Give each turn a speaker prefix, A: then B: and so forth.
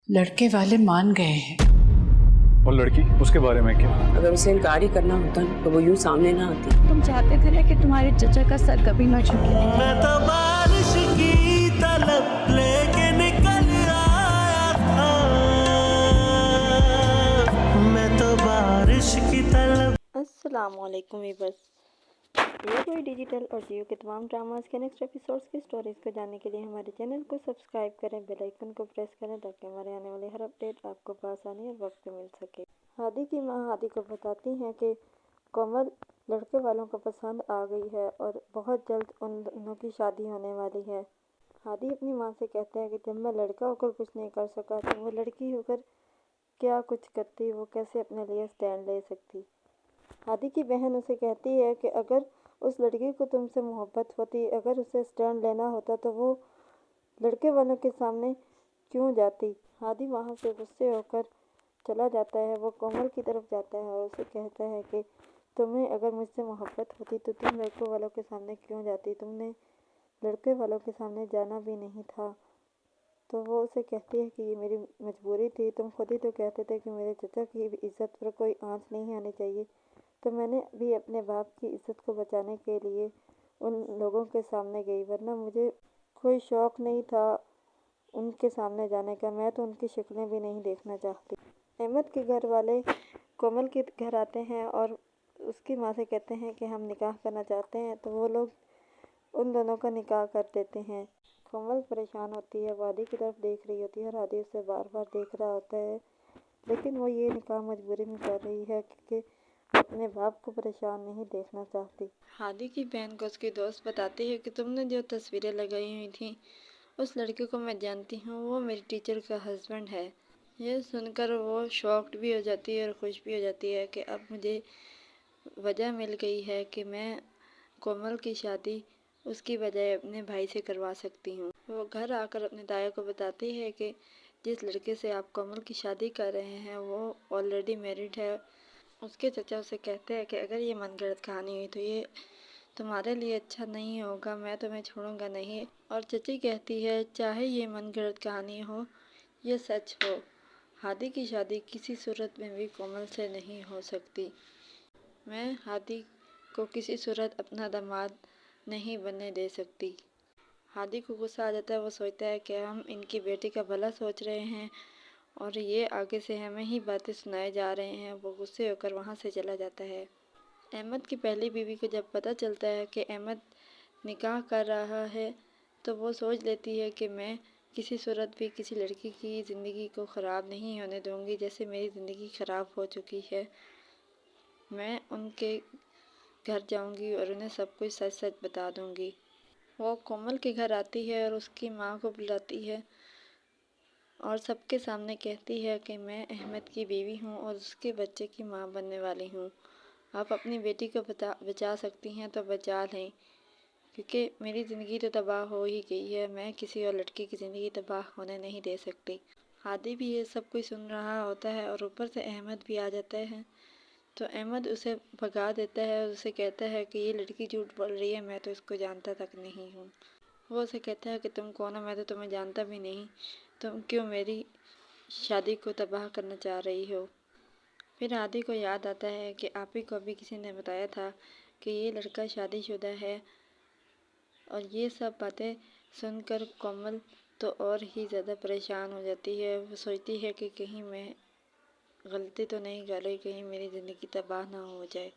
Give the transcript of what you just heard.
A: लड़के वाले मान गए हैं।
B: और लड़की, उसके बारे में क्या?
C: अगर उसे इनकार ही करना होता ना तो वो यूं सामने ना आती।
D: तुम चाहते थे ना कि तुम्हारे चचा का सर कभी न झुके।
E: मैं तो बारिश की तलब लेके निकल आया था, मैं तो बारिश की तलब।
F: अस्सलामुअलैकुम वीवर्स, ये कोई डिजिटल और जियो के तमाम ड्रामास के नेक्स्ट एपिसोड्स की स्टोरीज को जानने के लिए हमारे चैनल को सब्सक्राइब करें, बेल आइकन को प्रेस करें ताकि हमारे आने वाले हर अपडेट आपको आसानी और वक्त पे मिल सके। हादी की मां हादी को बताती हैं कि कोमल लड़के वालों को पसंद आ गई है और बहुत जल्द उन दोनों की शादी होने वाली है। हादी अपनी माँ से कहते हैं कि जब मैं लड़का होकर कुछ नहीं कर सका तो वो लड़की होकर क्या कुछ करती, वो कैसे अपने लिए स्टैंड ले सकती। हादी की बहन उसे कहती है कि अगर उस लड़की को तुमसे मोहब्बत होती, अगर उसे स्टैंड लेना होता तो वो लड़के वालों के सामने क्यों जाती। हादी वहाँ से गुस्से होकर चला जाता है। वो कोमल की तरफ जाता है और उसे कहता है कि तुम्हें अगर मुझसे मोहब्बत होती तो तुम लड़कों वालों के सामने क्यों जाती, तुमने लड़के वालों के सामने जाना भी नहीं था। तो वो उसे कहती है कि ये मेरी मजबूरी थी, तुम खुद ही तो कहते थे कि मेरे चचा की इज़्ज़त पर कोई आँच नहीं आनी चाहिए, तो मैंने भी अपने बाप की इज़्ज़त को बचाने के लिए उन लोगों के सामने गई, वरना मुझे कोई शौक़ नहीं था उनके सामने जाने का, मैं तो उनकी शक्लें भी नहीं देखना चाहती। अहमद के घर वाले कोमल के घर आते हैं और उसकी माँ से कहते हैं कि हम निकाह करना चाहते हैं, तो वो लोग उन दोनों का निकाह कर देते हैं। कोमल परेशान होती है, वो हादी की तरफ देख रही होती है और हादी उसे बार बार देख रहा होता है, लेकिन वो ये निकाह मजबूरी में कर रही है क्योंकि अपने बाप को परेशान नहीं देखना चाहती। हादी की बहन को उसकी दोस्त बताती है कि तुमने जो तस्वीरें लगाई हुई थी उस लड़के को मैं जानती हूँ, वो मेरी टीचर का हस्बैंड है। यह सुनकर वो शॉक्ड भी हो जाती है और खुश भी हो जाती है कि अब मुझे वजह मिल गई है कि मैं कोमल की शादी उसकी बजाय अपने भाई से करवा सकती हूँ। वो घर आकर अपने ताया को बताती है कि जिस लड़के से आप कोमल की शादी कर रहे हैं वो ऑलरेडी मैरिड है। उसके चचा उसे कहते हैं कि अगर ये मनगढ़ंत कहानी हुई तो ये तुम्हारे लिए अच्छा नहीं होगा, मैं तुम्हें छोड़ूंगा नहीं। और चची कहती है चाहे ये मनगढ़ंत कहानी हो ये सच हो, हादी की शादी किसी सूरत में भी कोमल से नहीं हो सकती। मैं हादी को किसी सूरत अपना दामाद नहीं बनने दे सकती। हादी को गुस्सा आ जाता है, वो सोचता है कि हम इनकी बेटी का भला सोच रहे हैं और ये आगे से हमें ही बातें सुनाए जा रहे हैं। वो गुस्से होकर वहाँ से चला जाता है। अहमद की पहली बीवी को जब पता चलता है कि अहमद निकाह कर रहा है तो वो सोच लेती है कि मैं किसी सूरत भी किसी लड़की की ज़िंदगी को ख़राब नहीं होने दूँगी, जैसे मेरी ज़िंदगी ख़राब हो चुकी है। मैं उनके घर जाऊँगी और उन्हें सब कुछ सच सच बता दूँगी। वो कोमल के घर आती है और उसकी माँ को बुलाती है और सबके सामने कहती है कि मैं अहमद की बीवी हूँ और उसके बच्चे की माँ बनने वाली हूँ। आप अपनी बेटी को बचा सकती हैं तो बचा लें, क्योंकि मेरी ज़िंदगी तो तबाह हो ही गई है, मैं किसी और लड़की की ज़िंदगी तबाह होने नहीं दे सकती। हादी भी ये सब कुछ सुन रहा होता है और ऊपर से अहमद भी आ जाता है, तो अहमद उसे भगा देता है और उसे कहता है कि ये लड़की झूठ बोल रही है, मैं तो इसको जानता तक नहीं हूँ। वो उसे कहता है कि तुम कौन हो, मैं तो तुम्हें जानता भी नहीं, तुम क्यों मेरी शादी को तबाह करना चाह रही हो। फिर हादी को याद आता है कि आप ही को अभी किसी ने बताया था कि ये लड़का शादीशुदा है, और ये सब बातें सुनकर कोमल तो और ही ज़्यादा परेशान हो जाती है। वो सोचती है कि कहीं मैं गलती तो नहीं कर रही, कहीं मेरी ज़िंदगी तबाह ना हो जाए।